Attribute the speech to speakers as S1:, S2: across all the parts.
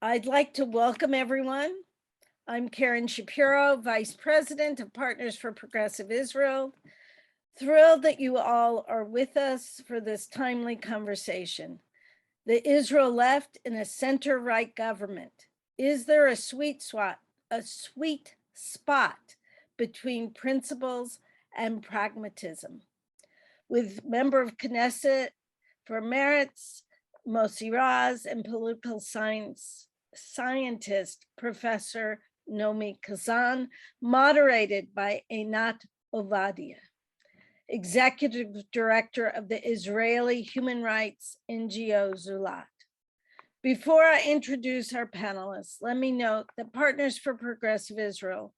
S1: I'd like to welcome everyone. I'm Karen Shapiro, Vice President of Partners for Progressive Israel. Thrilled that you all are with us for this timely conversation. The Israel left in a center-right government. Is there a sweet spot between principles and pragmatism? With member of Knesset for Meretz, Mossi Raz, and political scientist, Professor Naomi Chazan, moderated by Einat Ovadia, Executive Director of the Israeli human rights NGO Zulat. Before I introduce our panelists, let me note that Partners for Progressive Israel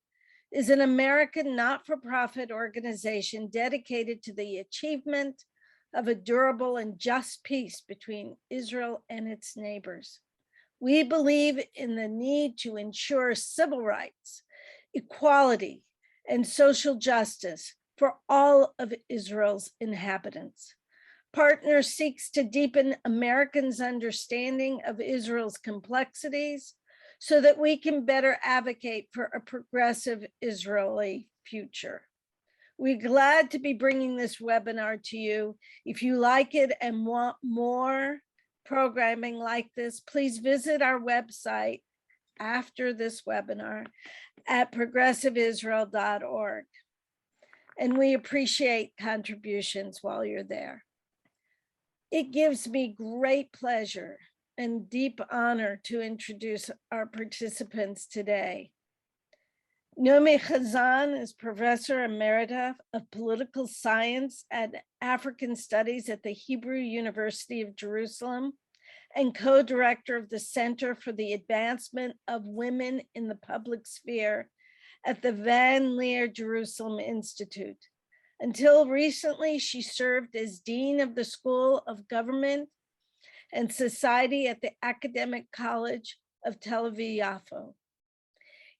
S1: is an American not-for-profit organization dedicated to the achievement of a durable and just peace between Israel and its neighbors. We believe in the need to ensure civil rights, equality, and social justice for all of Israel's inhabitants. Partners seeks to deepen Americans' understanding of Israel's complexities so that we can better advocate for a progressive Israeli future. We're glad to be bringing this webinar to you. If you like it and want more programming like this, please visit our website after this webinar at progressiveisrael.org. And we appreciate contributions while you're there. It gives me great pleasure and deep honor to introduce our participants today. Naomi Chazan is Professor Emerita of Political Science and African Studies at the Hebrew University of Jerusalem and co-director of the Center for the Advancement of Women in the Public Sphere at the Van Leer Jerusalem Institute. Until recently, she served as Dean of the School of Government and Society at the Academic College of Tel Aviv-Yafo.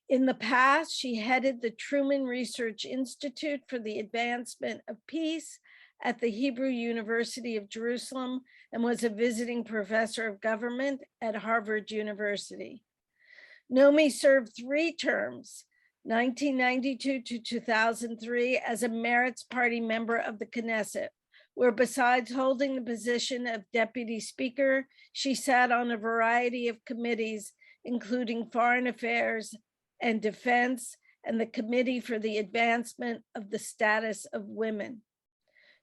S1: In the past, she headed the Truman Research Institute for the Advancement of Peace at the Hebrew University of Jerusalem and was a visiting professor of government at Harvard University. Naomi served 3 terms, 1992 to 2003, as a Meretz Party member of the Knesset, where besides holding the position of Deputy Speaker, she sat on a variety of committees, including Foreign Affairs and Defense, and the Committee for the Advancement of the Status of Women.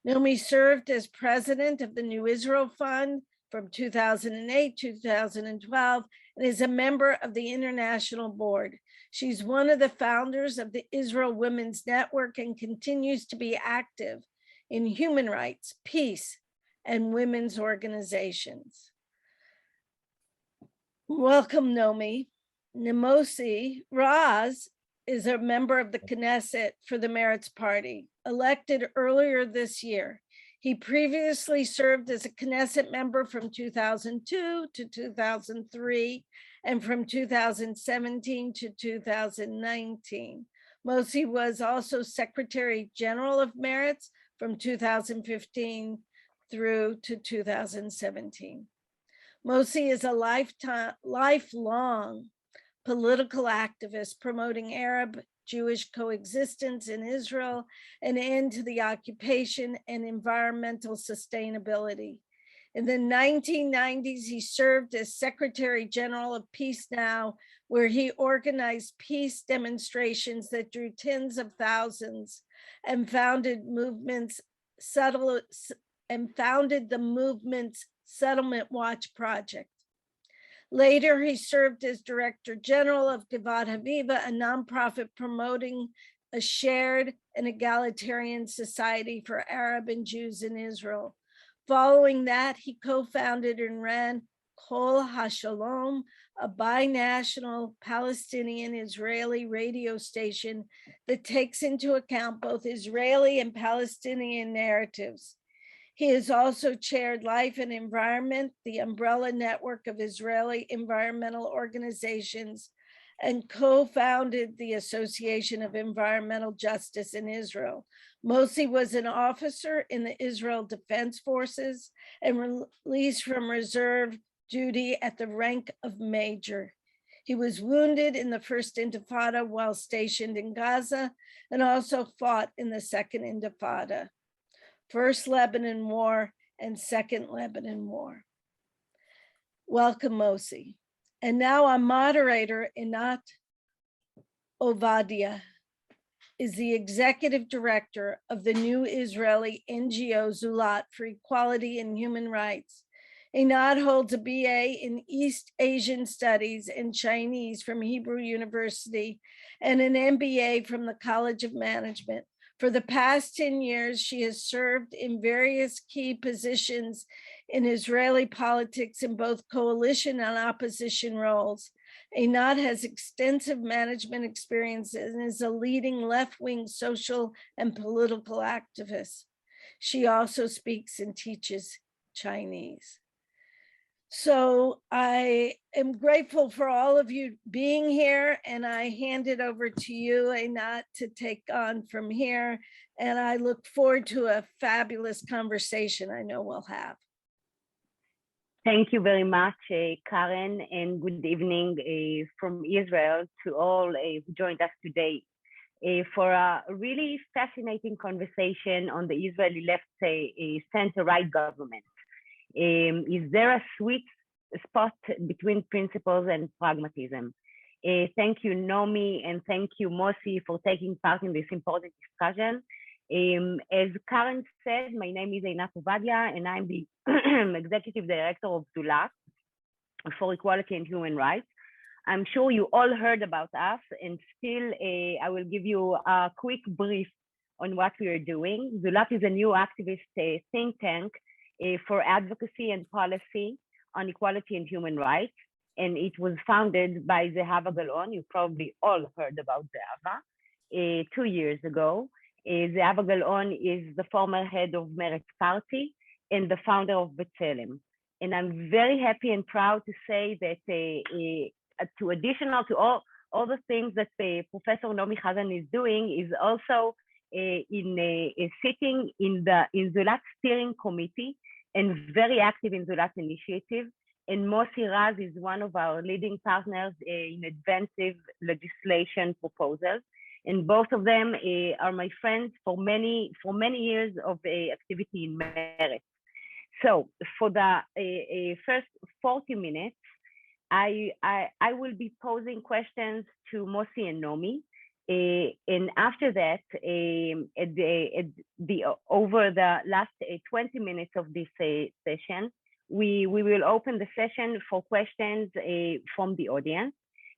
S1: Naomi served as president of the New Israel Fund from 2008 to 2012 and is a member of the International Board. She's one of the founders of the Israel Women's Network and continues to be active in human rights, peace, and women's organizations. Welcome, Naomi. Mossi Raz is a member of the Knesset for the Meretz Party, elected earlier this year. He previously served as a Knesset member from 2002 to 2003 and from 2017 to 2019. Mossi was also Secretary General of Meretz from 2015 through to 2017. Mossi is a lifelong political activist promoting Arab-Jewish coexistence in Israel, an end to the occupation, and environmental sustainability. In the 1990s, he served as Secretary General of Peace Now, where he organized peace demonstrations that drew tens of thousands and founded the movement's Settlement Watch project. Later, he served as Director General of Govt Haviva, a nonprofit promoting a shared and egalitarian society for Arab and Jews in Israel. Following that, he co-founded and ran Kol HaShalom, a binational Palestinian-Israeli radio station that takes into account both Israeli and Palestinian narratives. He has also chaired Life and Environment, the umbrella network of Israeli environmental organizations, and co-founded the Association of Environmental Justice in Israel. Mossi was an officer in the Israel Defense Forces and released from reserve duty at the rank of major. He was wounded in the First Intifada while stationed in Gaza and also fought in the Second Intifada, First Lebanon War and Second Lebanon War. Welcome, Mossi. And now our moderator, Einat Ovadia, is the executive director of the new Israeli NGO Zulat for Equality and Human Rights. Einat holds a BA in East Asian Studies and Chinese from Hebrew University and an MBA from the College of Management. For the past 10 years, she has served in various key positions in Israeli politics in both coalition and opposition roles. Einat has extensive management experience and is a leading left-wing social and political activist. She also speaks and teaches Chinese. So I am grateful for all of you being here, and I hand it over to you, Einat, to take on from here. And I look forward to a fabulous conversation I know we'll have.
S2: Thank you very much, Karen, and good evening from Israel to all who joined us today for a really fascinating conversation on the Israeli left center-right government. Is there a sweet spot between principles and pragmatism? Thank you, Naomi, and thank you, Mossi, for taking part in this important discussion. As Karen said, my name is Einat Ovadia, and I'm the executive director of Zulat for Equality and Human Rights. I'm sure you all heard about us, and still I will give you a quick brief on what we are doing. Zulat is a new activist think tank for advocacy and policy on equality and human rights. And it was founded by Zehava Galon. You probably all heard about Zehava 2 years ago. Zehava Galon is the former head of Meretz party and the founder of B'Tselem. And I'm very happy and proud to say that to additional to all the things that Professor Naomi Chazan is doing is also sitting in Zulat steering committee and very active in Zulat initiative. And Mossi Raz is one of our leading partners in advancing legislation proposals. And both of them are my friends for many years of activity in Meretz. So for the first 40 minutes, I will be posing questions to Mossi and Naomi. And after that, over the last 20 minutes of this session, we will open the session for questions from the audience.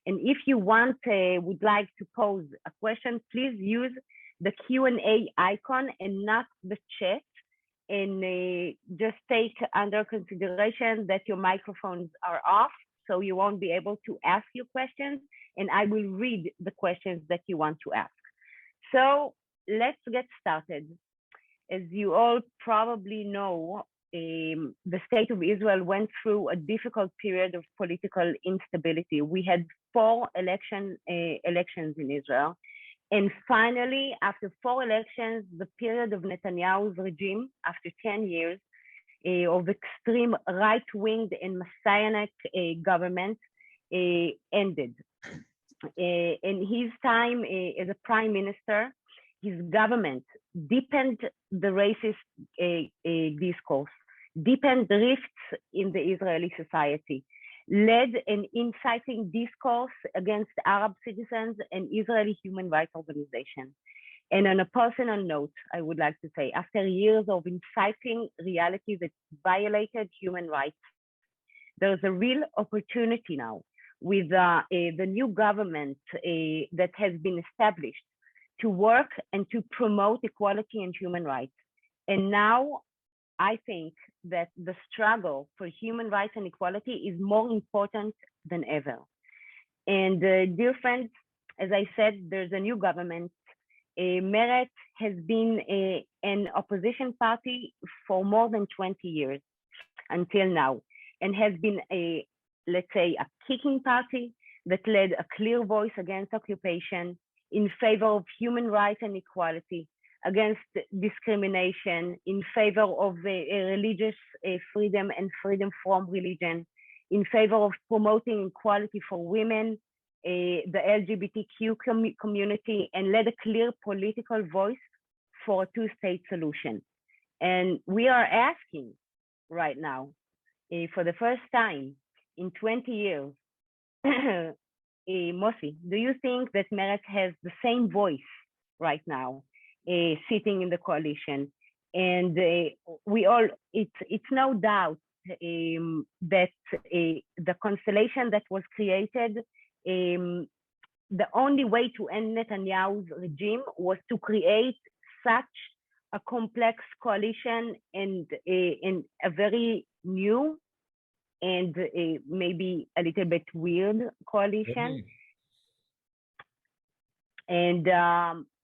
S2: And if you would like to pose a question, please use the Q&A icon and not the chat. And just take under consideration that your microphones are off, so you won't be able to ask your questions, and I will read the questions that you want to ask. So let's get started. As you all probably know, the state of Israel went through a difficult period of political instability. We had 4 elections in Israel. And finally, after 4 elections, the period of Netanyahu's regime, after 10 years of extreme right-wing and messianic government, ended. In his time as a prime minister, his government deepened the racist discourse, deepened rifts in the Israeli society, led an inciting discourse against Arab citizens and Israeli human rights organizations. And on a personal note, I would like to say, after years of inciting reality that violated human rights, there's a real opportunity now with the new government that has been established to work and to promote equality and human rights. And now I think that the struggle for human rights and equality is more important than ever. And dear friends, as I said, there's a new government. Meretz has been an opposition party for more than 20 years until now, and has been let's say, a kicking party that led a clear voice against occupation in favor of human rights and equality, against discrimination, in favor of religious freedom and freedom from religion, in favor of promoting equality for women, the LGBTQ community, and led a clear political voice for a two-state solution. And we are asking right now, for the first time in 20 years, Mossi, do you think that Meretz has the same voice right now, sitting in the coalition? And it's no doubt that the constellation that was created, the only way to end Netanyahu's regime was to create such a complex coalition and a very new and maybe a little bit weird coalition. And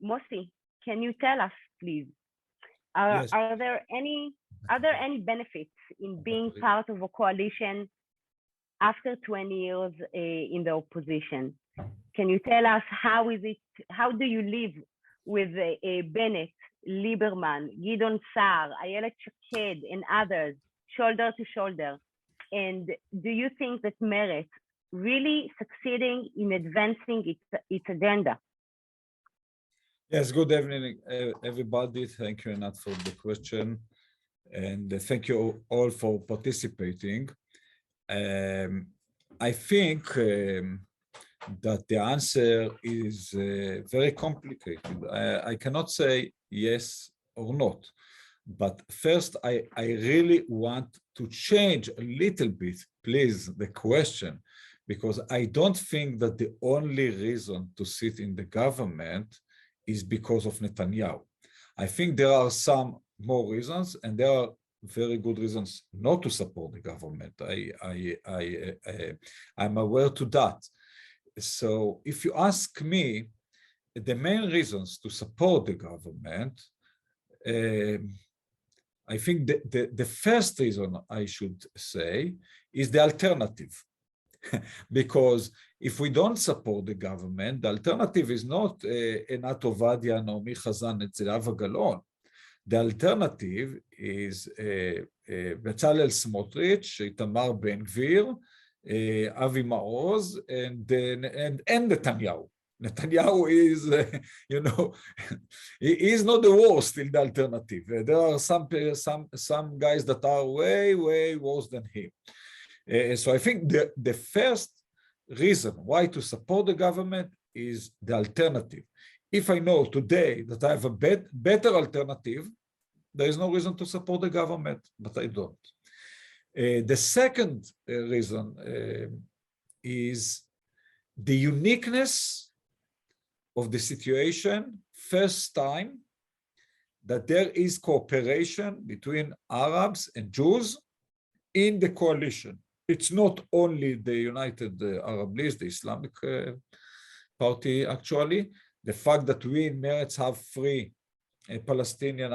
S2: Mossi, can you tell us, please,
S3: Yes.
S2: are there any benefits in being part of a coalition after 20 years in the opposition? Can you tell us how do you live with Bennett, Lieberman, Gideon Saar, Ayelet Shaked, and others, shoulder to shoulder? And do you think that Meretz really succeeding in advancing its agenda?
S3: Yes, good evening, everybody. Thank you, Anat, for the question. And thank you all for participating. I think that the answer is very complicated. I cannot say yes or not. But first, I really want to change a little bit, please, the question, because I don't think that the only reason to sit in the government is because of Netanyahu. I think there are some more reasons, and there are very good reasons not to support the government. I'm aware to that. So if you ask me, the main reasons to support the government, I think the first reason I should say is the alternative. Because if we don't support the government, the alternative is not Einat Ovadia, Naomi Chazan, and Zehava Galon. The alternative is Bezalel Smotrich, Itamar Ben-Gvir, Avi Maoz, and Netanyahu. Netanyahu is, he is not the worst in the alternative. There are some guys that are way, way worse than him. So I think the first reason why to support the government is the alternative. If I know today that I have a better alternative, there is no reason to support the government, but I don't. The second reason is the uniqueness of the situation, first time that there is cooperation between Arabs and Jews in the coalition. It's not only the United Arab League, the Islamic party, actually. The fact that we in Meretz have 3 Arab-Palestinian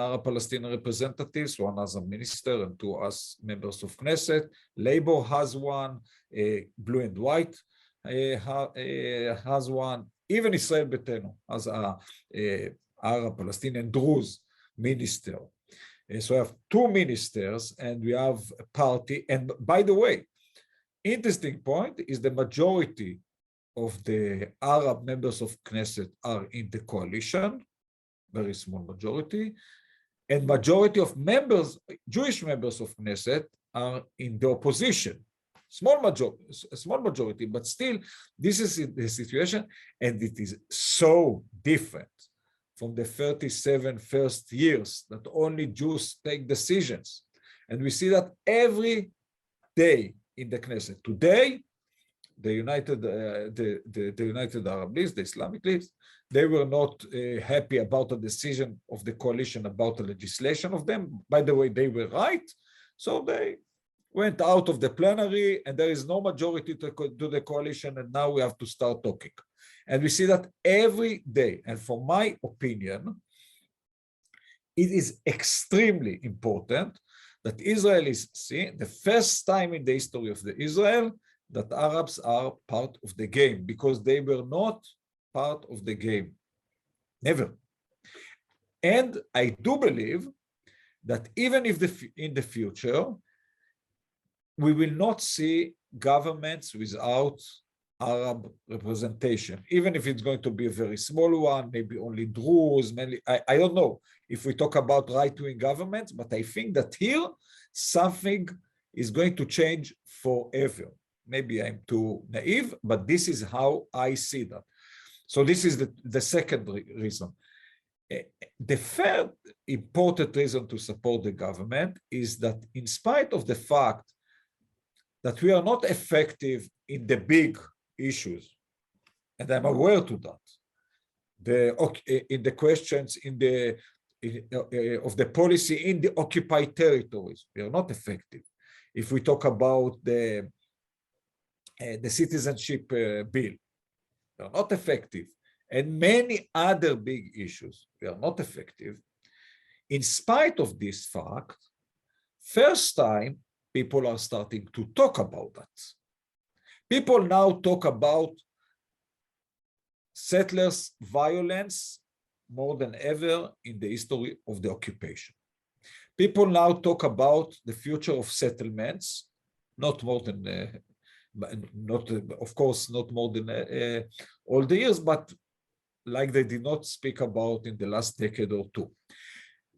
S3: representatives, 1 as a minister and 2 as members of Knesset. Labor has 1, Blue and White has 1. Even Israel Betenu has a Arab-Palestinian Druze minister. So we have 2 ministers and we have a party. And by the way, interesting point is the majority of the Arab members of Knesset are in the coalition, very small majority, and majority of members, Jewish members of Knesset, are in the opposition. Small majority, but still, this is the situation, and it is so different from the 37 first years that only Jews take decisions. And we see that every day in the Knesset. Today, the United Arab League, the Islamic League, they were not happy about the decision of the coalition about the legislation of them. By the way, they were right. So they went out of the plenary and there is no majority to the coalition, and now we have to start talking. And we see that every day. And for my opinion, it is extremely important that Israel is seeing the first time in the history of Israel that Arabs are part of the game, because they were not part of the game, never. And I do believe that even if in the future, we will not see governments without Arab representation, even if it's going to be a very small one, maybe only Druze, mainly, I don't know if we talk about right-wing governments, but I think that here something is going to change forever. Maybe I'm too naive, but this is how I see that. So this is the second reason. The third important reason to support the government is that in spite of the fact that we are not effective in the big issues, and I'm aware to that, in the questions of the policy in the occupied territories, we are not effective. If we talk about the citizenship bill, we are not effective, and many other big issues, we are not effective. In spite of this fact, first time people are starting to talk about that. People now talk about settlers' violence more than ever in the history of the occupation. People now talk about the future of settlements, not more than, of course, not more than all the years, but like they did not speak about in the last decade or two.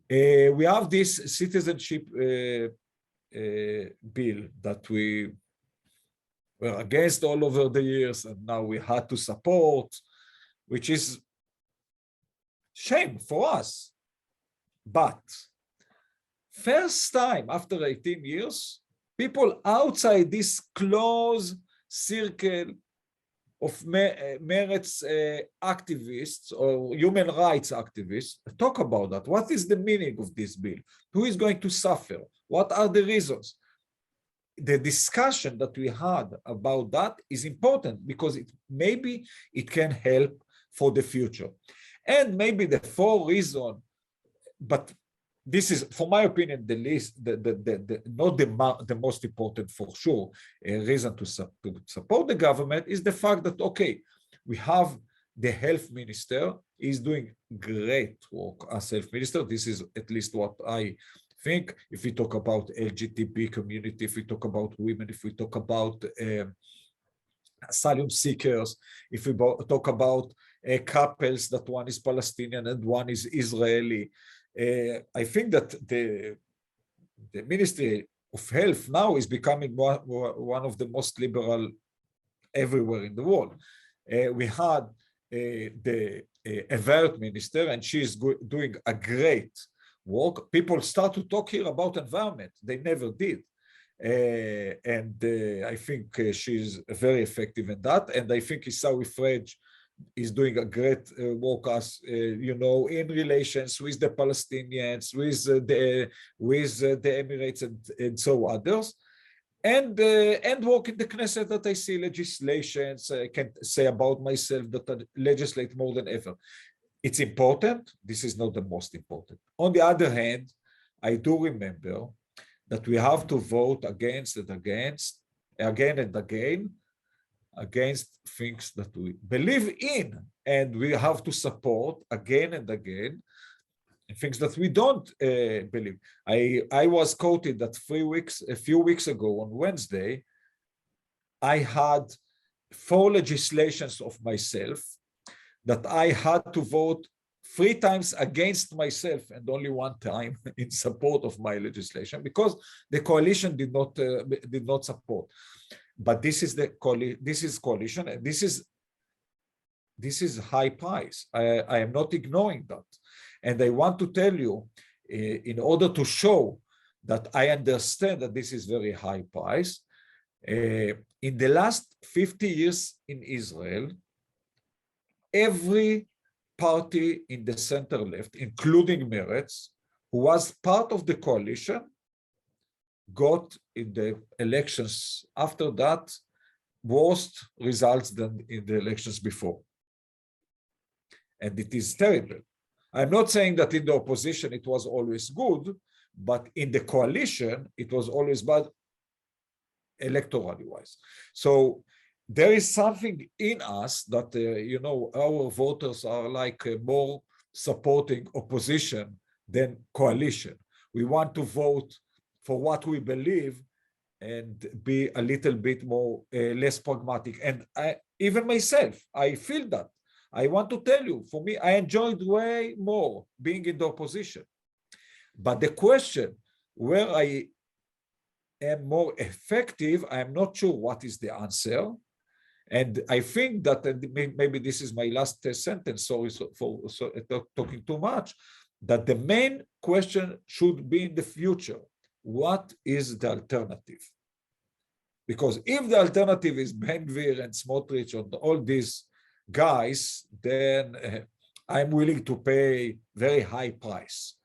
S3: We have this citizenship bill that we were against all over the years, and now we had to support, which is shame for us. But first time after 18 years, people outside this close circle of Meretz activists or human rights activists talk about that. What is the meaning of this bill? Who is going to suffer? What are the reasons? The discussion that we had about that is important because maybe it can help for the future. And maybe the fourth reason, but this is, for my opinion, the least, not the most important for sure, reason to support the government is the fact that, okay, we have the health minister is doing great work as health minister. This is at least what I think. If we talk about LGBT community, if we talk about women, if we talk about asylum seekers, if we talk about couples that one is Palestinian and one is Israeli, I think that the Ministry of Health now is becoming one of the most liberal everywhere in the world. We had the Avert minister, and she is doing a great work. People start to talk here about environment. They never did. I think she's very effective in that. And I think Isawi Frej is doing a great work as you know, in relations with the Palestinians, with the Emirates and so others, and work in the Knesset that I see legislations. I can say about myself that I legislate more than ever. It's important. This is not the most important. On the other hand, I do remember that we have to vote against and against, again and again, against things that we believe in, and we have to support again and again things that we don't believe. I was quoted that a few weeks ago on Wednesday, I had 4 legislations of myself that I had to vote 3 times against myself and only 1 time in support of my legislation because the coalition did not support. But this is coalition, and this is high price. I am not ignoring that. And I want to tell you, in order to show that I understand that this is very high price, in the last 50 years in Israel, every party in the center left, including Meretz, who was part of the coalition, got in the elections after that worse results than in the elections before. And it is terrible. I'm not saying that in the opposition it was always good, but in the coalition it was always bad electorally wise. So there is something in us that, you know, our voters are like more supporting opposition than coalition. We want to vote for what we believe and be a little bit more less pragmatic. And even myself, I feel that. I want to tell you, for me, I enjoyed way more being in the opposition. But the question where I am more effective, I'm not sure what is the answer. And I think that, and maybe this is my last sentence, sorry for talking too much, that the main question should be in the future. What is the alternative? Because if the alternative is Ben Gvir and Smotrich and all these guys, then I'm willing to pay very high price.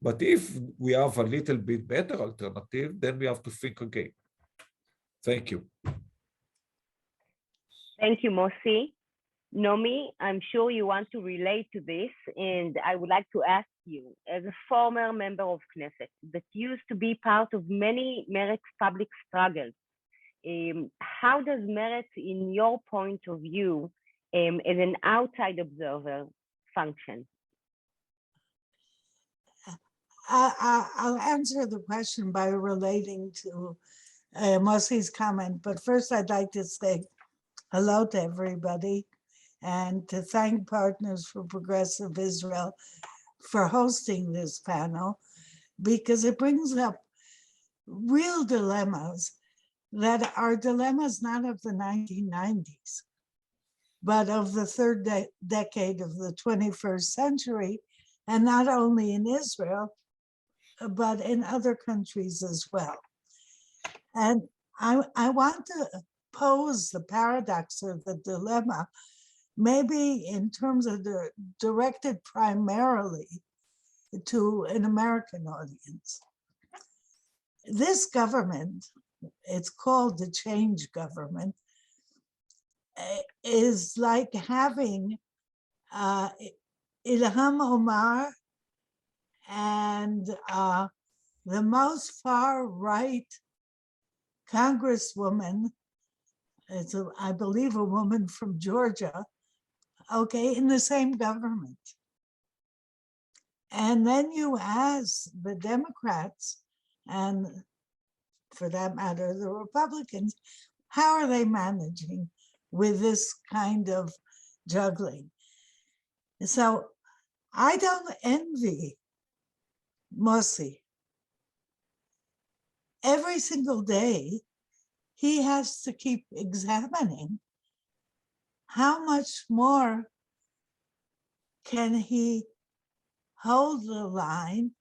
S3: But if we have a little bit better alternative, then we have to think again. Thank you.
S2: Thank you, Mossi. Naomi, I'm sure you want to relate to this, and I would like to ask you, as a former member of Knesset that used to be part of many Meretz public struggles, how does Meretz, in your point of view, as an outside observer, function?
S4: I'll answer the question by relating to Mossi's comment, but first I'd like to say hello to everybody and to thank Partners for Progressive Israel for hosting this panel, because it brings up real dilemmas that are dilemmas not of the 1990s, but of the third decade of the 21st century, and not only in Israel, but in other countries as well. And I want to pose the paradox or the dilemma, maybe in terms of directed primarily to an American audience. This government, it's called the change government, is like having Ilham Omar and the most far right congresswoman, I believe a woman from Georgia, okay, in the same government. And then you ask the Democrats, and for that matter, the Republicans, how are they managing with this kind of juggling? So I don't envy Mossi. Every single day, he has to keep examining how much more can he hold the line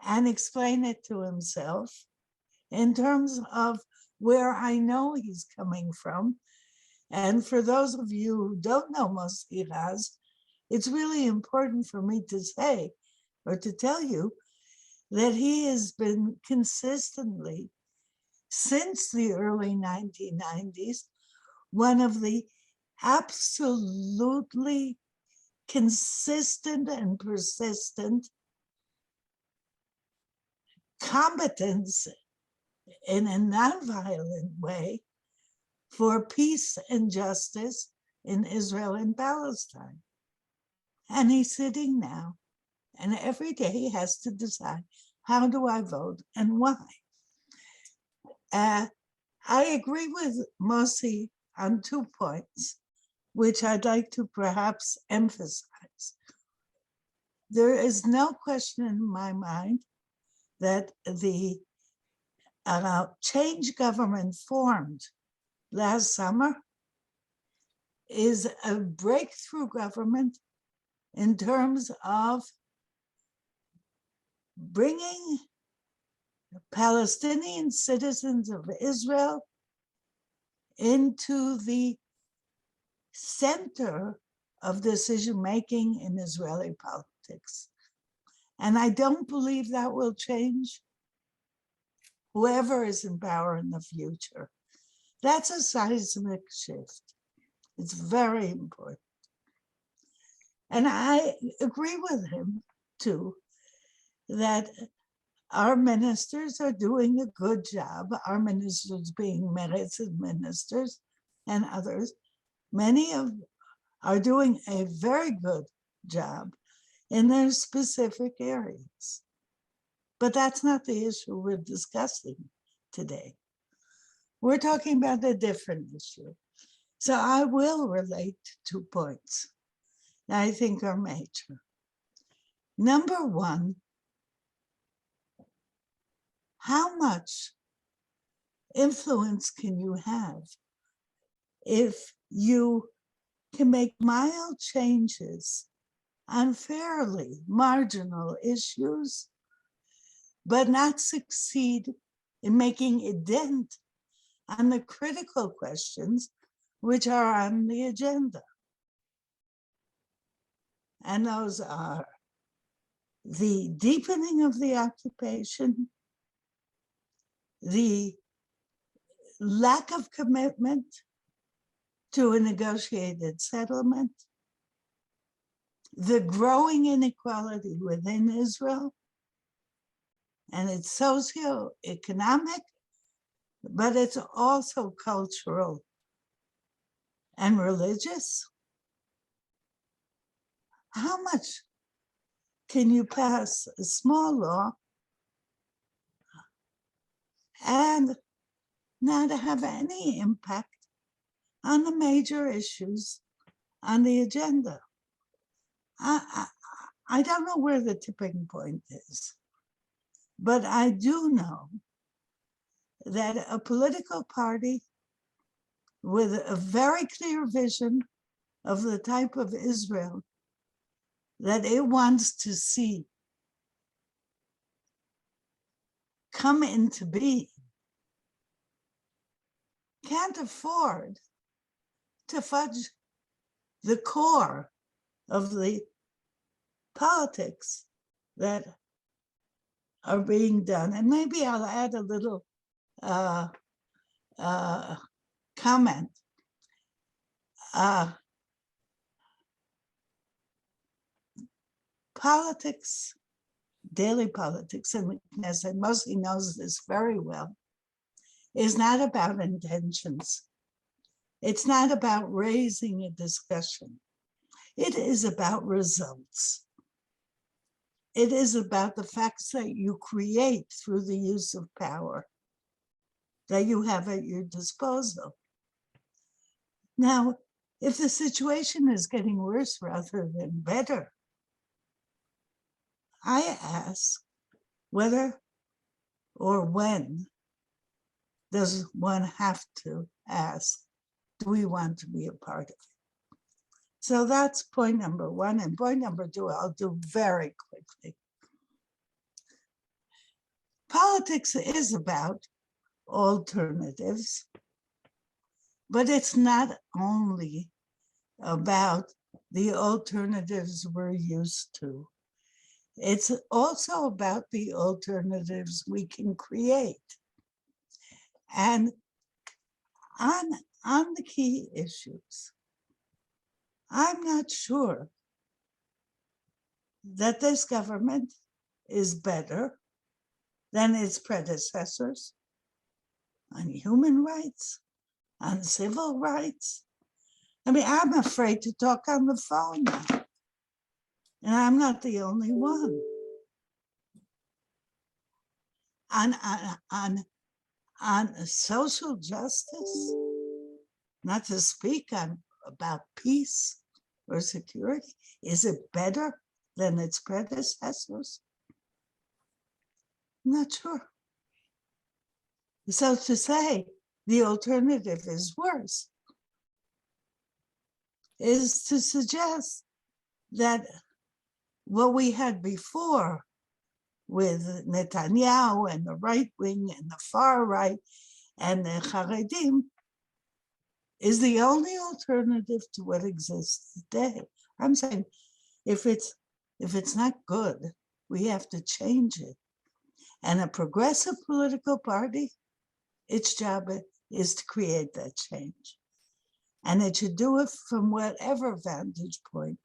S4: and explain it to himself in terms of where I know he's coming from. And for those of you who don't know Mossi Raz, it's really important for me to say or to tell you that he has been consistently, since the early 1990s, one of the absolutely consistent and persistent combatants in a nonviolent way for peace and justice in Israel and Palestine. And he's sitting now, and every day he has to decide, how do I vote and why? I agree with Mossi on 2 points, which I'd like to perhaps emphasize. There is no question in my mind that the change government formed last summer is a breakthrough government in terms of bringing Palestinian citizens of Israel into the center of decision-making in Israeli politics. And I don't believe that will change, whoever is in power in the future. That's a seismic shift. It's very important. And I agree with him, too, that our ministers are doing a good job, our ministers being Meretz ministers and others. Many are doing a very good job in their specific areas. But that's not the issue we're discussing today. We're talking about a different issue. So I will relate 2 points that I think are major. Number one, how much influence can you have if you can make mild changes on fairly marginal issues, but not succeed in making a dent on the critical questions which are on the agenda? And those are the deepening of the occupation, the lack of commitment to a negotiated settlement, the growing inequality within Israel, and it's socioeconomic, but it's also cultural and religious. How much can you pass a small law and not have any impact on the major issues on the agenda? I don't know where the tipping point is, but I do know that a political party with a very clear vision of the type of Israel that it wants to see come into being can't afford to fudge the core of the politics that are being done. And maybe I'll add a little comment. Politics, daily politics in the Knesset, Mossi knows this very well, is not about intentions. It's not about raising a discussion. It is about results. It is about the facts that you create through the use of power that you have at your disposal. Now, if the situation is getting worse rather than better, I ask whether or when does one have to ask, do we want to be a part of it? So that's point number one. And point number two, I'll do very quickly. Politics is about alternatives, but it's not only about the alternatives we're used to. It's also about the alternatives we can create. And on the key issues, I'm not sure that this government is better than its predecessors on human rights, on civil rights. I mean, I'm afraid to talk on the phone now. And I'm not the only one. On social justice, not to speak about peace or security, is it better than its predecessors? I'm not sure. So to say the alternative is worse is to suggest that what we had before with Netanyahu and the right wing and the far right and the Haredim is the only alternative to what exists today. I'm saying if it's not good, we have to change it. And a progressive political party, its job is to create that change. And it should do it from whatever vantage point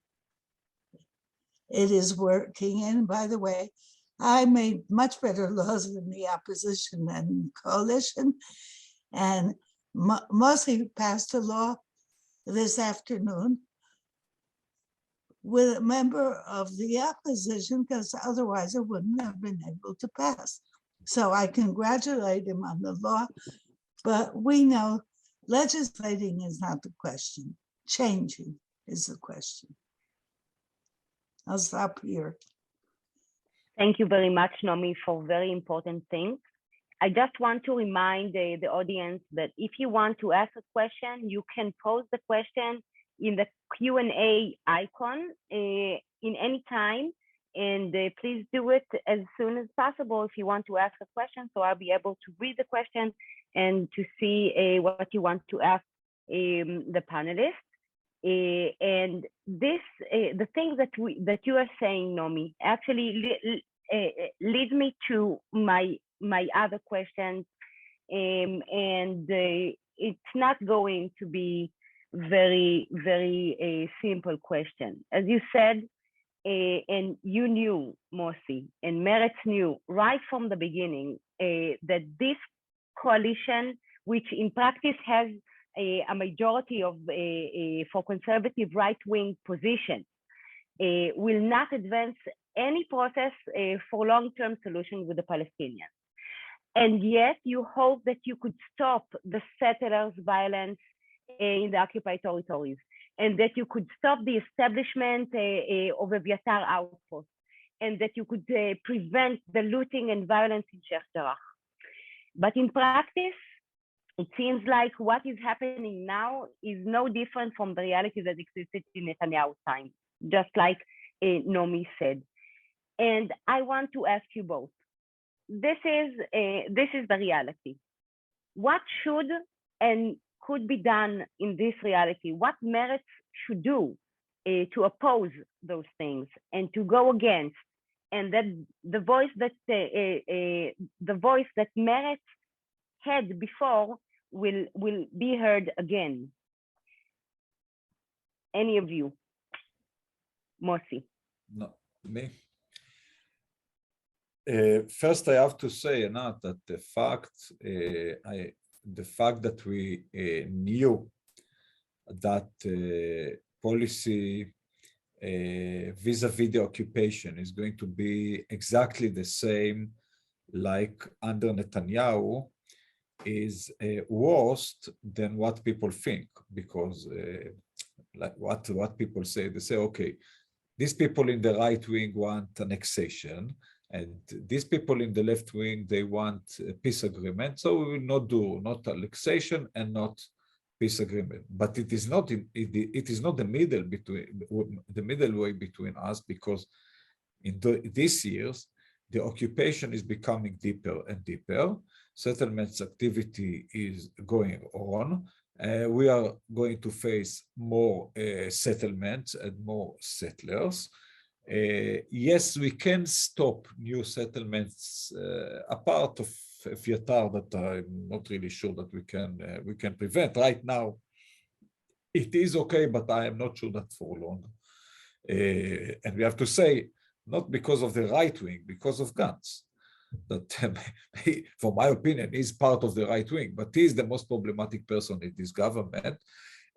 S4: it is working in. By the way, I made much better laws than the opposition and coalition. And Mossi passed a law this afternoon with a member of the opposition, because otherwise it wouldn't have been able to pass. So I congratulate him on the law, but we know legislating is not the question. Changing is the question. I'll stop here.
S2: Thank you very much, Naomi, for very important things. I just want to remind the audience that if you want to ask a question, you can pose the question in the Q&A icon in any time. And please do it as soon as possible if you want to ask a question, so I'll be able to read the question and to see what you want to ask the panelists. And this, the things that you are saying, Naomi, actually leads me to my other questions, and it's not going to be very simple question. As you said, and you knew, Mossi, and Meretz knew right from the beginning that this coalition, which in practice has a majority of for conservative right-wing positions, will not advance any process for long-term solution with the Palestinians. And yet you hope that you could stop the settlers' violence in the occupied territories, and that you could stop the establishment of Aviatar outposts, and that you could prevent the looting and violence in Sheikh Jarrah. But in practice, it seems like what is happening now is no different from the reality that existed in Netanyahu's time, just like Naomi said. And I want to ask you both. This is the reality. What should and could be done in this reality? What Meretz should do to oppose those things and to go against, and that the voice that Meretz had before will be heard again? Any of you? Mossi.
S3: No, me. First, I have to say, Anat, that the fact that we knew that policy vis-a-vis the occupation is going to be exactly the same like under Netanyahu is worse than what people think, because like what people say, they say, okay, these people in the right wing want annexation, and these people in the left wing, they want a peace agreement. So we will not do not annexation and not peace agreement. But it is not it is not the middle way between us, because in these years the occupation is becoming deeper and deeper. Settlements activity is going on. We are going to face more settlements and more settlers. Yes, we can stop new settlements, a part of Aviatar that I'm not really sure that we can prevent. Right now, it is okay, but I am not sure that for long. And we have to say, not because of the right wing, because of Gantz. That, for my opinion, is part of the right wing, but he is the most problematic person in this government.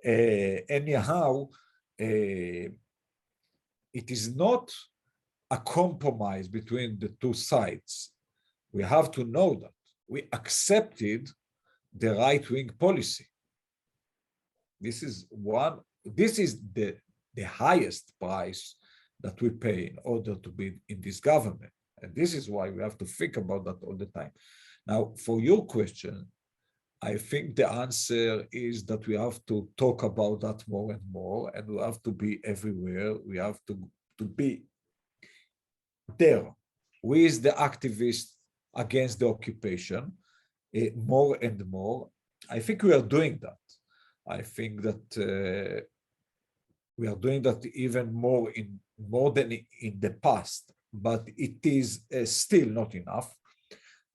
S3: Anyhow, it is not a compromise between the two sides. We have to know that we accepted the right-wing policy. This is the highest price that we pay in order to be in this government. And this is why we have to think about that all the time. Now, for your question, I think the answer is that we have to talk about that more and more, and we have to be everywhere. We have to be there with the activists against the occupation more and more. I think we are doing that. I think that we are doing that even more than in the past, but it is still not enough.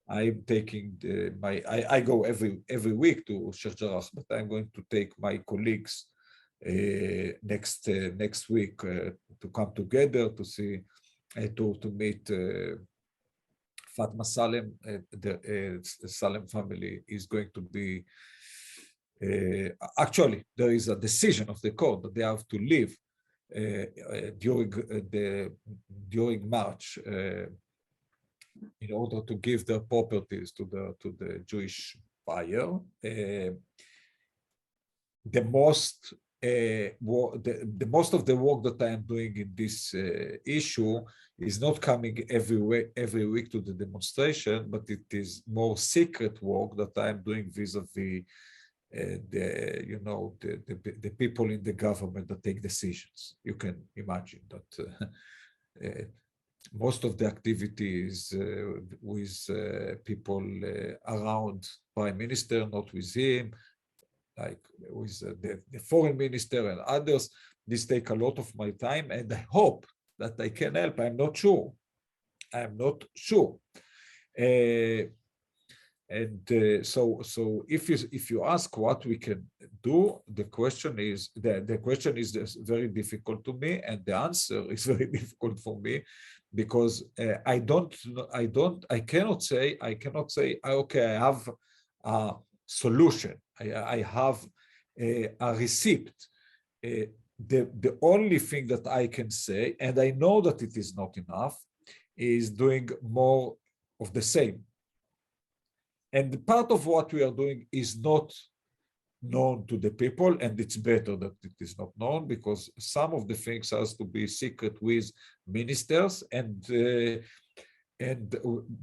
S3: I'm taking I go every week to Sheikh Jarrah, but I'm going to take my colleagues next week to come together to see to meet Fatma Salem. The Salem family is going to be actually there is a decision of the court that they have to leave during March in order to give their properties to the Jewish buyer. The most of the work that I am doing in this issue is not coming every week to the demonstration, but it is more secret work that I am doing vis-a-vis the people in the government that take decisions. You can imagine that most of the activity is with people around Prime Minister, not with him, like with the foreign minister and others. This takes a lot of my time, and I hope that I can help. I'm not sure. I'm not sure. So if you ask what we can do, the question is very difficult to me, and the answer is very difficult for me, because I cannot say okay, I have a solution. I have a receipt. The only thing that I can say, and I know that it is not enough, is doing more of the same. And part of what we are doing is not known to the people, and it's better that it is not known, because some of the things has to be secret with ministers, and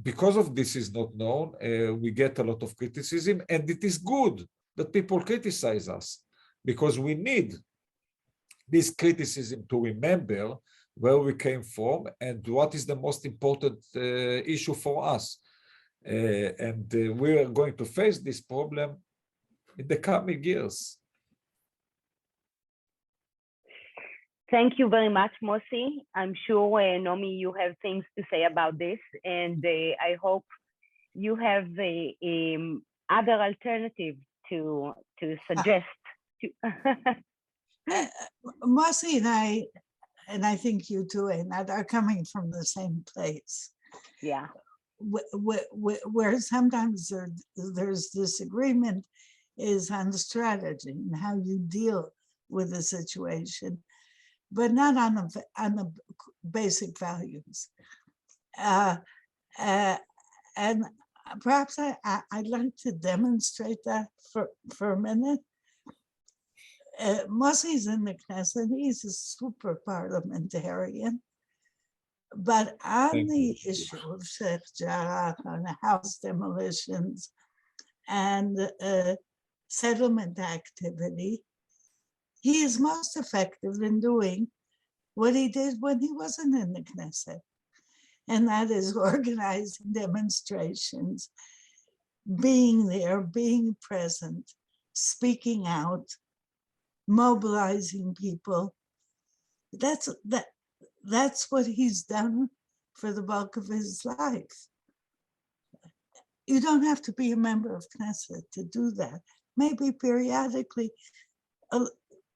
S3: because of this is not known, we get a lot of criticism, and it is good that people criticize us, because we need this criticism to remember where we came from and what is the most important issue for us. We are going to face this problem in the coming years.
S2: Thank you very much, Mossi. I'm sure, Naomi, you have things to say about this, and I hope you have other alternatives to suggest.
S4: Mossi and I think you too, Einat, are coming from the same place.
S2: Yeah.
S4: Where sometimes there's disagreement is on strategy and how you deal with the situation, but not on the basic values. And perhaps I'd like to demonstrate that for a minute. Mossi's in the Knesset, he's a super parliamentarian. But on the issue of Sheikh Jarrah, on house demolitions and settlement activity, he is most effective in doing what he did when he wasn't in the Knesset. And that is organizing demonstrations, being there, being present, speaking out, mobilizing people. That's what he's done for the bulk of his life. You don't have to be a member of Knesset to do that. Maybe periodically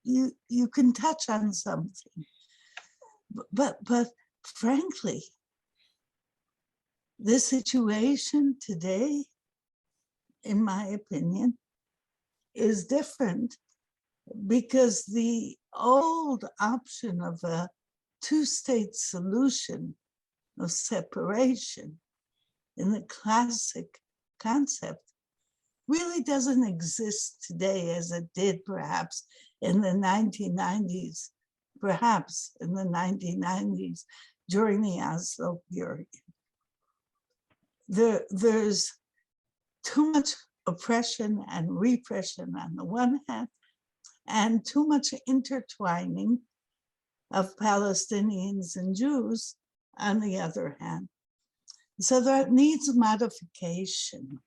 S4: you can touch on something. But frankly, the situation today, in my opinion, is different, because the old option of a two-state solution of separation in the classic concept really doesn't exist today as it did perhaps in the 1990s, during the Oslo period. There's too much oppression and repression on the one hand, and too much intertwining of Palestinians and Jews on the other hand. So that needs modification.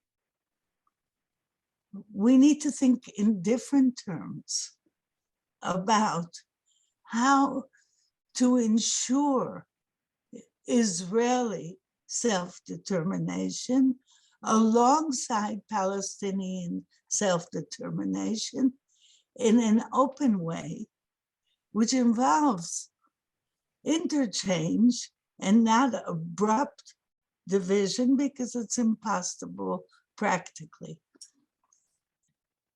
S4: We need to think in different terms about how to ensure Israeli self-determination alongside Palestinian self-determination in an open way, which involves interchange and not abrupt division, because it's impossible practically.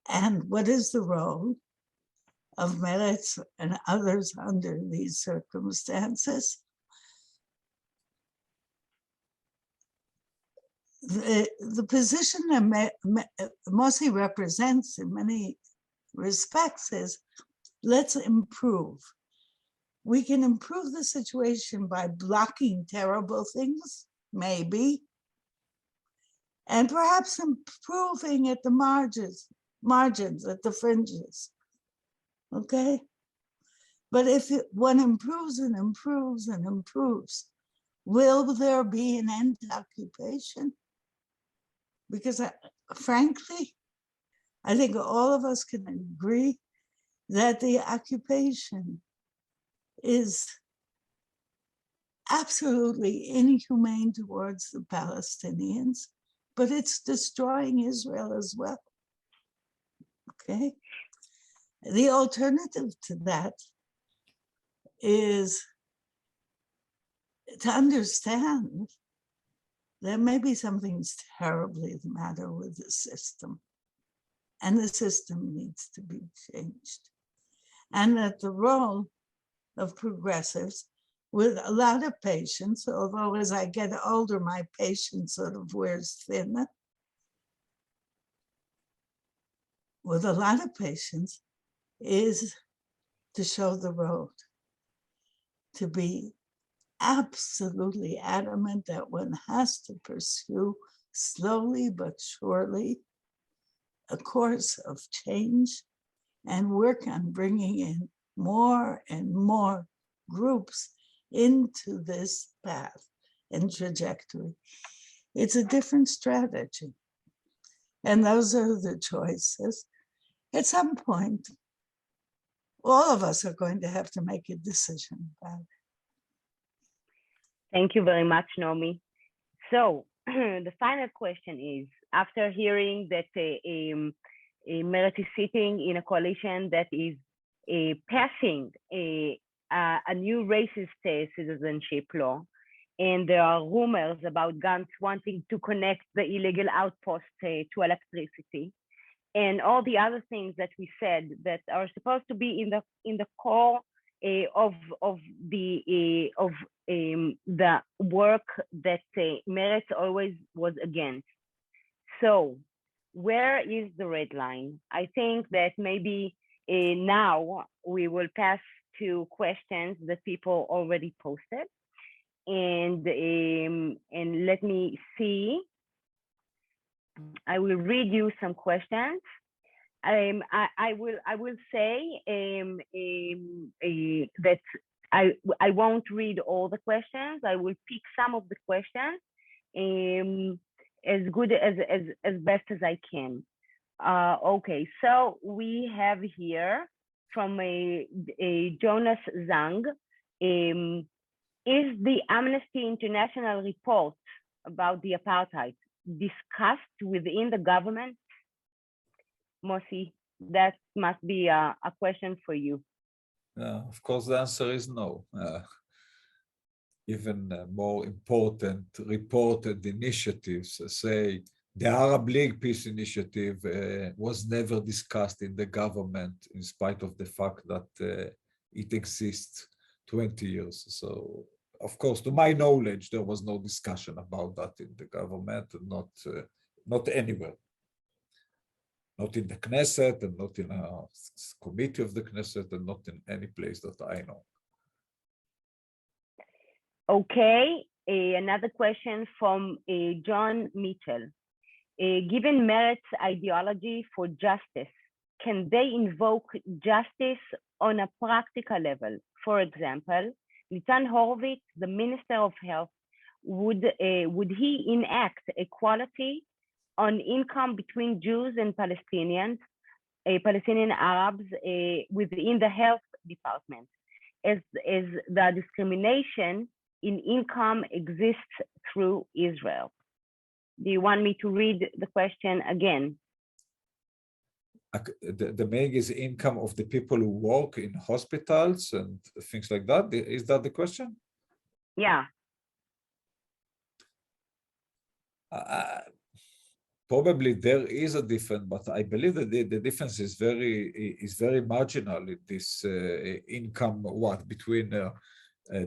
S4: And what is the role of Meretz and others under these circumstances? the position that Mossi represents in many respects is, let's improve. We can improve the situation by blocking terrible things, maybe, and perhaps improving at the margins, at the fringes, okay? But if one improves and improves and improves, will there be an end to occupation? Because frankly, I think all of us can agree that the occupation is absolutely inhumane towards the Palestinians, but it's destroying Israel as well, okay? The alternative to that is to understand that maybe something's terribly the matter with the system, and the system needs to be changed. And that the role of progressives, with a lot of patience, although as I get older, my patience sort of wears thin, with a lot of patience, is to show the road, to be absolutely adamant that one has to pursue slowly but surely a course of change and work on bringing in more and more groups into this path and trajectory. It's a different strategy. And those are the choices. At some point, all of us are going to have to make a decision about it.
S2: Thank you very much, Naomi. So the final question is, after hearing that Meretz is sitting in a coalition that is passing a new racist citizenship law, and there are rumors about Gantz wanting to connect the illegal outpost to electricity, and all the other things that we said that are supposed to be in the core of the work that Meretz always was against. So where is the red line? I think that maybe now we will pass to questions that people already posted, and let me see. I will read you some questions. I will say that I won't read all the questions. I will pick some of the questions as good as best as I can. Okay, so we have here from a Jonas Zhang. Is the Amnesty International report about the apartheid discussed within the government? Mossi, that must be a question for you.
S3: Of course, the answer is no. Even more important reported initiatives, say the Arab League Peace Initiative was never discussed in the government, in spite of the fact that it exists 20 years. So, of course, to my knowledge, there was no discussion about that in the government, not anywhere. Not in the Knesset, and not in a committee of the Knesset, and not in any place that I know.
S2: Okay, another question from John Mitchell. Given Meretz's ideology for justice, can they invoke justice on a practical level? For example, Nitzan Horowitz, the Minister of Health, would he enact equality on income between Jews and Palestinians, Palestinian Arabs within the health department, as the discrimination in income exists through Israel? Do you want me to read the question again?
S3: The main is income of the people who work in hospitals and things like that. Is that the question?
S2: Yeah.
S3: Probably there is a difference, but I believe that the difference is very marginal in this income between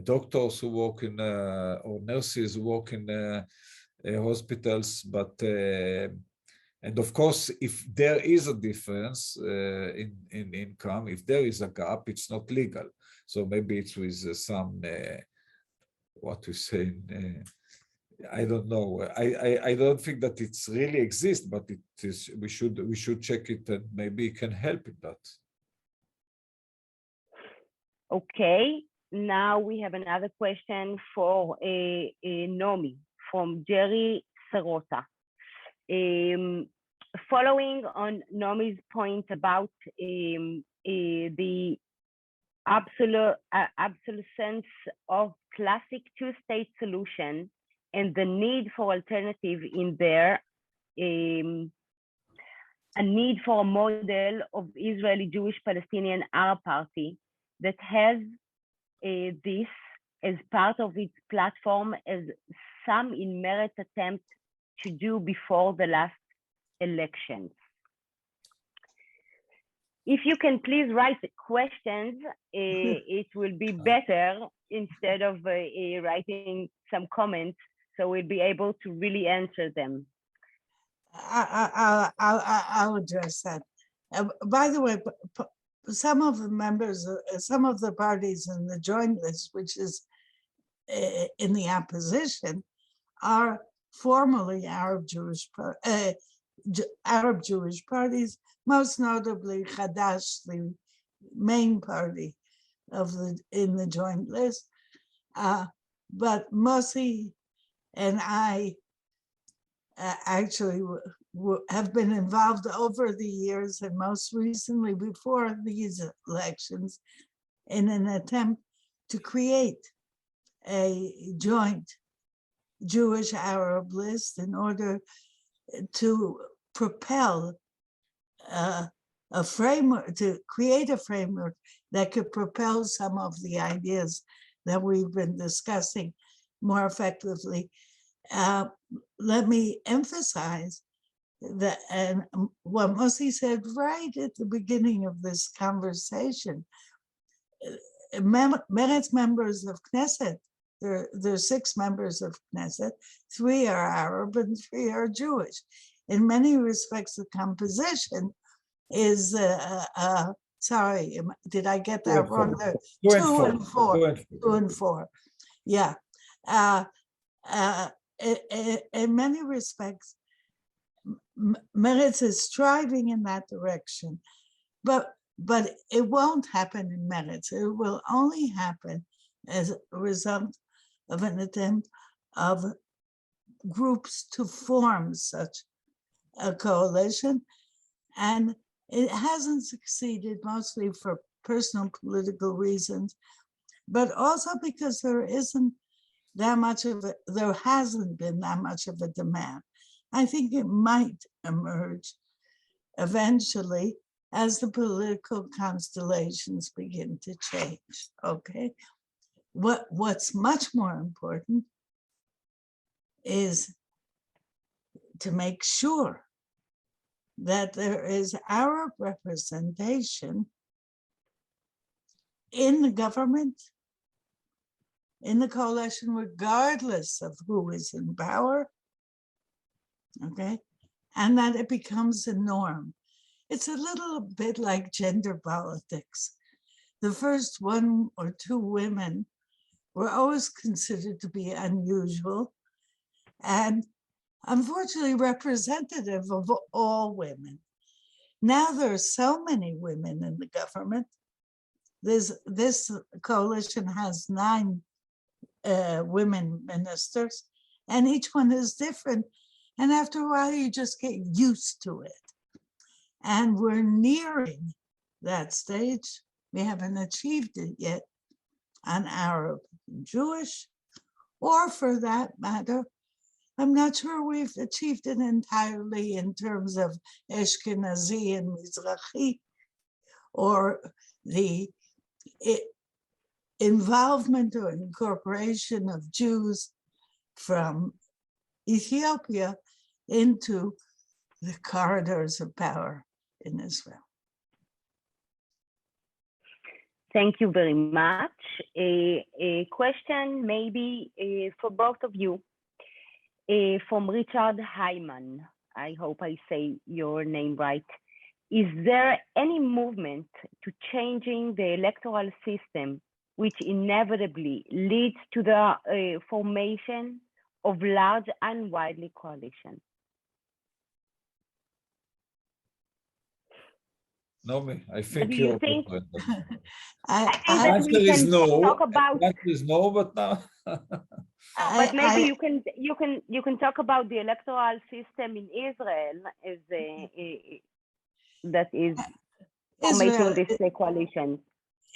S3: doctors who work in or nurses who work in hospitals, but and of course, if there is a difference in income, if there is a gap, it's not legal. So maybe it's with some what we say. I don't know. I don't think that it's really exists, but it is. We should check it, and maybe it can help in that.
S2: Okay. Now we have another question for Naomi from Jerry Serota. Following on Naomi's point about the absolute sense of classic two-state solution and the need for alternative in there, a need for a model of Israeli Jewish Palestinian Arab Party that has this as part of its platform, as some in Meretz attempt to do before the last elections. If you can please write questions, it will be better instead of writing some comments, so we'll be able to really answer them.
S4: I'll address that. By the way, some of the members, some of the parties in the joint list, which is in the opposition, are formally Arab Jewish parties, most notably Hadash, the main party in the joint list. But Mossi and I actually have been involved over the years, and most recently before these elections, in an attempt to create a joint Jewish Arab list in order to propel a framework, to create a framework that could propel some of the ideas that we've been discussing more effectively. Let me emphasize that, and what Mossi said right at the beginning of this conversation, Meretz members of Knesset, there are 6 members of Knesset, 3 are Arab and 3 are Jewish. In many respects, the composition is, sorry, did I get that wrong? 2 and 4. 2 and 4, yeah. In many respects, Meretz is striving in that direction, but it won't happen in Meretz. It will only happen as a result of an attempt of groups to form such a coalition, and it hasn't succeeded, mostly for personal political reasons, but also because there hasn't been that much of a demand. I think it might emerge eventually as the political constellations begin to change, okay? What's much more important is to make sure that there is Arab representation in the government, in the coalition, regardless of who is in power, okay? And that it becomes a norm. It's a little bit like gender politics. The first 1 or 2 women were always considered to be unusual and unfortunately representative of all women. Now there are so many women in the government. This coalition has 9 women ministers, and each one is different. And after a while, you just get used to it. And we're nearing that stage. We haven't achieved it yet on Arab and Jewish, or for that matter, I'm not sure we've achieved it entirely in terms of Ashkenazi and Mizrahi, or the involvement or incorporation of Jews from Ethiopia into the corridors of power in Israel.
S2: Thank you very much. A question maybe for both of you. From Richard Hyman. I hope I say your name right. Is there any movement to changing the electoral system which inevitably leads to the formation of large and widely coalitions?
S3: Naomi, I
S2: What
S3: think
S2: do you
S3: you're
S2: think?
S3: better.
S2: I think
S3: The
S2: that
S3: answer
S2: we
S3: is
S2: can
S3: no.
S2: talk about.
S3: The answer is no, but now.
S2: But maybe you can talk about the electoral system in Israel as that is
S4: Israel,
S2: making this coalition.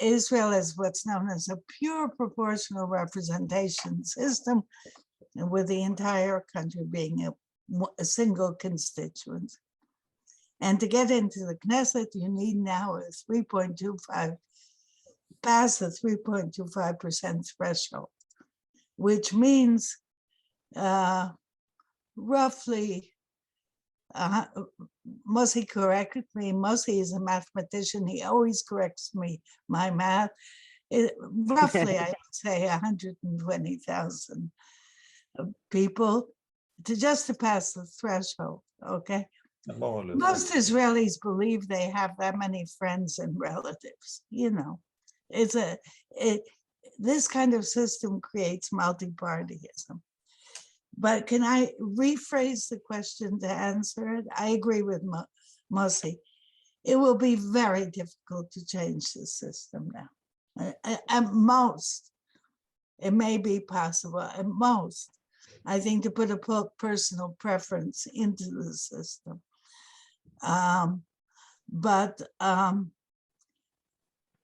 S4: Israel is what's known as a pure proportional representation system, with the entire country being a single constituent. And to get into the Knesset, you need now a 3.25, pass the 3.25% threshold, which means roughly, Mossi corrected me. Mossi is a mathematician. He always corrects me, my math. Roughly, I would say 120,000 people just to pass the threshold, okay?
S3: More or less.
S4: Most Israelis believe they have that many friends and relatives, you know. This kind of system creates multi-partyism. But can I rephrase the question to answer it? I agree with Mossi. It will be very difficult to change the system now. At most, it may be possible. At most, I think to put a personal preference into the system. But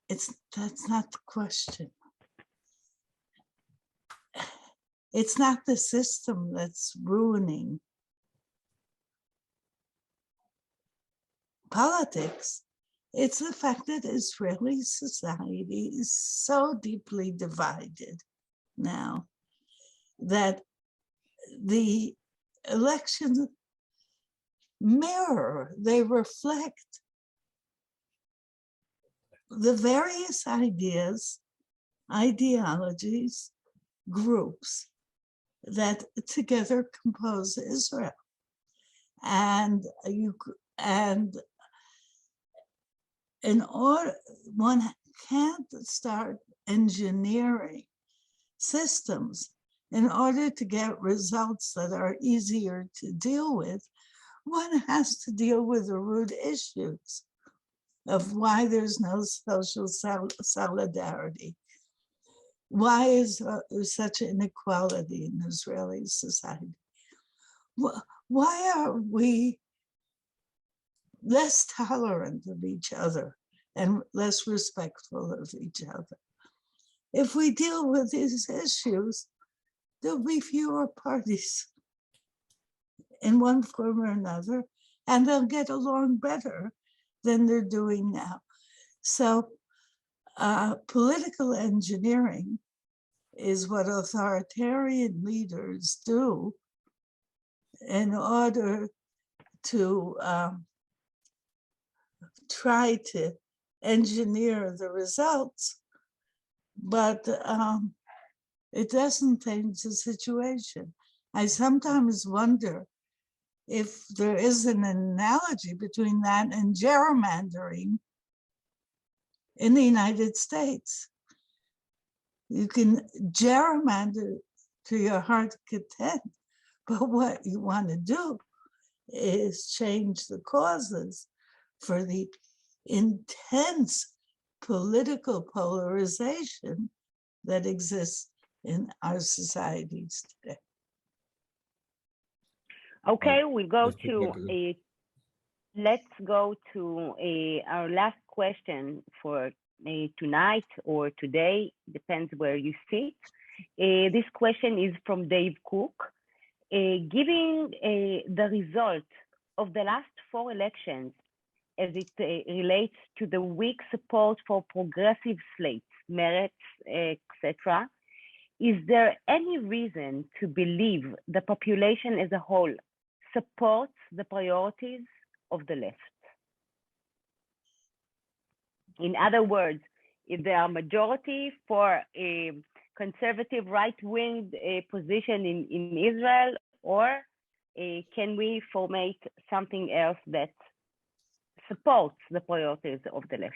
S4: that's not the question. It's not the system that's ruining politics. It's the fact that Israeli society is so deeply divided now that the elections mirror, they reflect the various ideas, ideologies, groups that together compose Israel. And in order, one can't start engineering systems in order to get results that are easier to deal with. One has to deal with the root issues of why there's no social solidarity. Why is there such inequality in Israeli society? Why are we less tolerant of each other and less respectful of each other? If we deal with these issues, there'll be fewer parties in one form or another, and they'll get along better than they're doing now. So political engineering is what authoritarian leaders do in order to try to engineer the results, but it doesn't change the situation. I sometimes wonder if there is an analogy between that and gerrymandering in the United States. You can gerrymander to your heart's content, but what you want to do is change the causes for the intense political polarization that exists in our societies today.
S2: Okay, we'll go to let's go to our last question for tonight or today, depends where you sit. This question is from Dave Cook. Given the result of the last 4 elections as it relates to the weak support for progressive slates, Meretz, etc., is there any reason to believe the population as a whole supports the priorities of the left? In other words, if there are majority for a conservative right-wing position in Israel, or can we formate something else that supports the priorities of the left?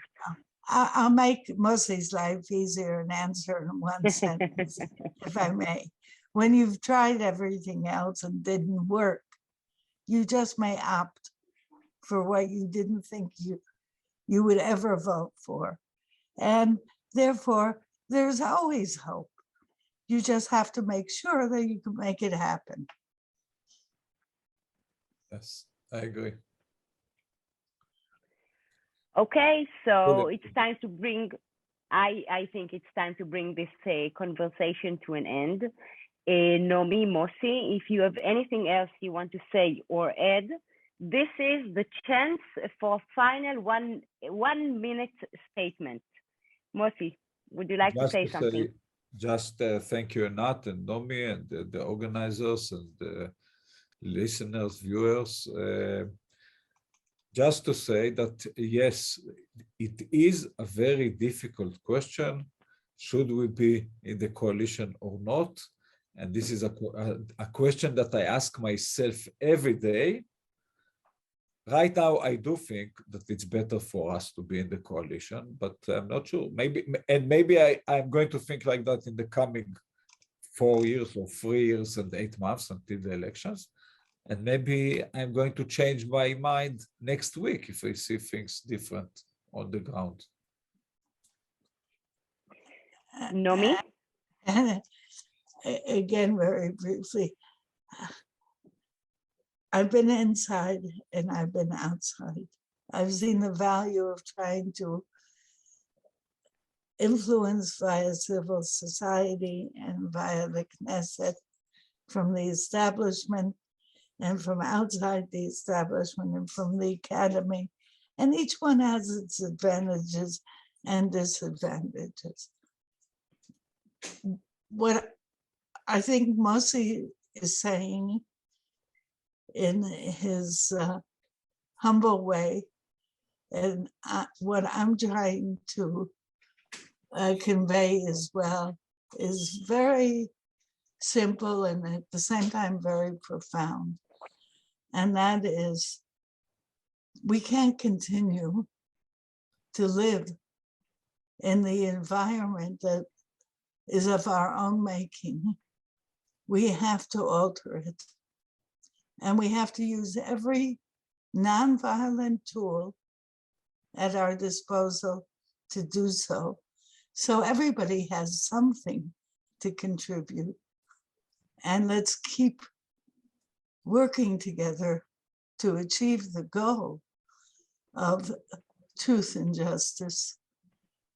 S4: I'll make Mossi's life easier and answer in one sentence, if I may. When you've tried everything else and didn't work, you just may opt for what you didn't think you would ever vote for. And therefore, there's always hope. You just have to make sure that you can make it happen.
S3: Yes, I agree.
S2: Okay, so
S3: Brilliant.
S2: it's time to bring, I think it's time to bring this conversation to an end. Naomi, Mossi, if you have anything else you want to say or add, this is the chance for a final one minute statement. Mossi, would you like to say something?
S3: Just thank you, Anat and Naomi and the organizers and the listeners, viewers. Just to say that, yes, it is a very difficult question. Should we be in the coalition or not? And this is a question that I ask myself every day. Right now, I do think that it's better for us to be in the coalition, but I'm not sure. Maybe I'm going to think like that in the coming 4 years or 3 years and 8 months until the elections. And maybe I'm going to change my mind next week if I see things different on the ground.
S2: Naomi?
S4: And again, very briefly, I've been inside and I've been outside. I've seen the value of trying to influence via civil society and via the Knesset from the establishment and from outside the establishment and from the academy. And each one has its advantages and disadvantages. What I think Mossi is saying in his humble way, and what I'm trying to convey as well, is very simple and at the same time very profound. And that is, we can't continue to live in the environment that is of our own making. We have to alter it. And we have to use every nonviolent tool at our disposal to do so. So everybody has something to contribute. And let's keep working together to achieve the goal of truth and justice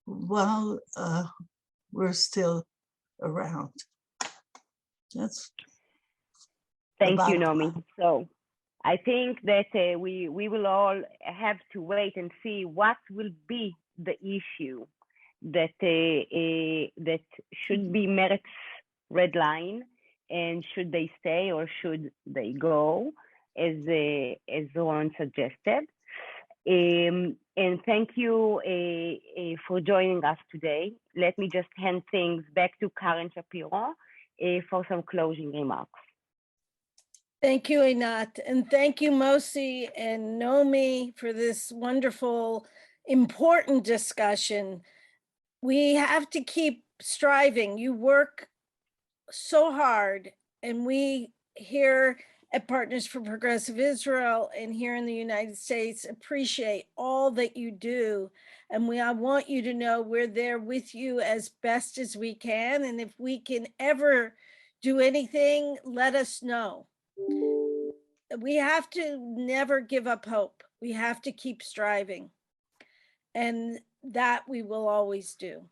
S4: while we're still around. That's
S2: Thank you, Naomi. So I think that we will all have to wait and see what will be the issue that that should be Meretz red line, and should they stay or should they go, as Ron suggested. And thank you for joining us today. Let me just hand things back to Karen Shapiro for some closing remarks.
S1: Thank you, Einat, and thank you, Mossi and Naomi, for this wonderful, important discussion. We have to keep striving. You work so hard, and we here at Partners for Progressive Israel and here in the United States appreciate all that you do. And I want you to know we're there with you as best as we can. And if we can ever do anything, let us know. We have to never give up hope. We have to keep striving. And that we will always do.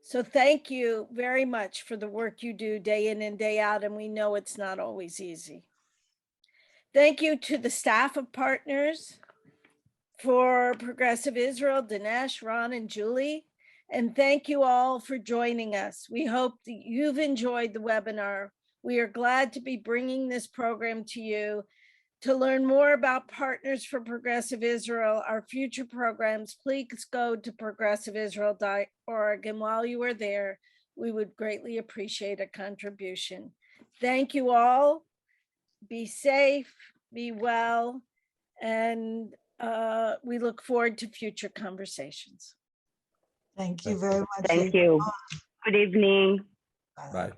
S1: So thank you very much for the work you do day in and day out. And we know it's not always easy. Thank you to the staff of Partners for Progressive Israel, Dinesh, Ron, and Julie. And thank you all for joining us. We hope that you've enjoyed the webinar. We are glad to be bringing this program to you. To learn more about Partners for Progressive Israel, our future programs, please go to progressiveisrael.org. And while you are there, we would greatly appreciate a contribution. Thank you all. be safe, be well, and we look forward to future conversations.
S4: Thank you
S3: Thank
S4: very
S3: you.
S4: much.
S2: Thank you. Good evening.
S4: Bye.
S3: Bye.